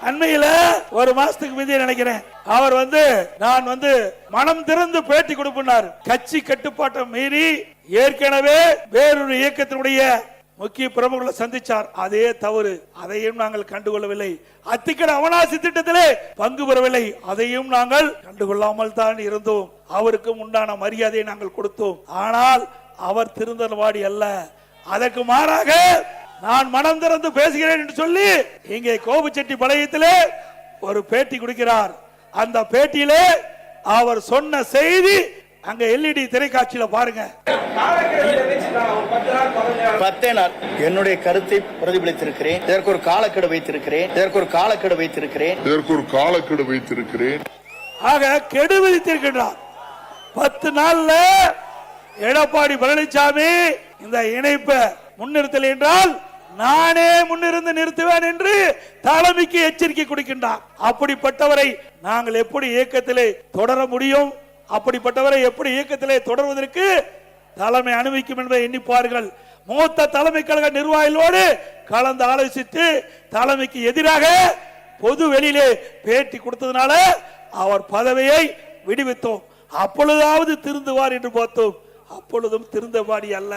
அண்மையில ஒரு மாசத்துக்கு முந்தைய நினைக்கிறேன், அவர் நான் மனம் திறந்து பேட்டி கொடுப்பார். கட்சி கட்டுப்பாட்டை மீறி ஏற்கனவே வேறொரு இயக்கத்தினுடைய முக்கிய பிரமுகர்களை சந்திச்சார். அதே தவறு, அதையும் நாங்கள் கண்டுகொள்ளவில்லை. அத்திக்கட அவனாசி திட்டத்திலே பங்கு பெறவில்லை, அதையும் நாங்கள் கண்டுகொள்ளாமல் தான் இருந்தோம். அவருக்கும் உண்டான மரியாதையை நாங்கள் கொடுத்தோம். ஆனால் அவர் திருந்தவாடி அல்ல. அதற்கு மாறாக நான் மனம் திறந்து பேசுகிறேன் என்று சொல்லி இங்கே கோபுச்செட்டிப்பாளையத்திலே ஒரு பேட்டி கொடுக்கிறார். அந்த பேட்டியிலே அவர் சொன்ன செய்தி அங்க எல்இடி திரைக்காட்சியில பாருங்க. 10 நாள் என்னுடைய கருத்தை பிரதிபலித்திருக்கிறேன். இதற்கு ஒரு காலக்கெடு வைத்திருக்கிறேன். ஆக கெடு விதித்திருக்கிறார். 10 நாள்ல எடப்பாடி பழனிசாமி இந்த இணைப்பை முன்னிறுத்தல் என்றால் நானே முன்னிருந்து நிறுத்துவேன் என்று தலைமைக்கு எச்சரிக்கை கொடுக்கின்றார். அப்படிப்பட்டவரை நாங்கள் எப்படி இயக்கத்திலே தொடர முடியும்? அப்படிப்பட்டவரை எப்படி இயக்கத்திலே தொடர்வதற்கு தலைமை அனுமதிக்கும் என்பதை எண்ணிப்பார்கள். மூத்த தலைமை கழக நிர்வாகிகளோடு கலந்து ஆலோசித்து தலைமைக்கு எதிராக பொது வெளியிலே பேட்டி கொடுத்ததுனால அவர் பதவியை விடுவித்தோம். அப்பொழுதாவது திருந்துவார் என்று பார்த்தோம். அப்பொழுதும் திருந்தவாடி அல்ல.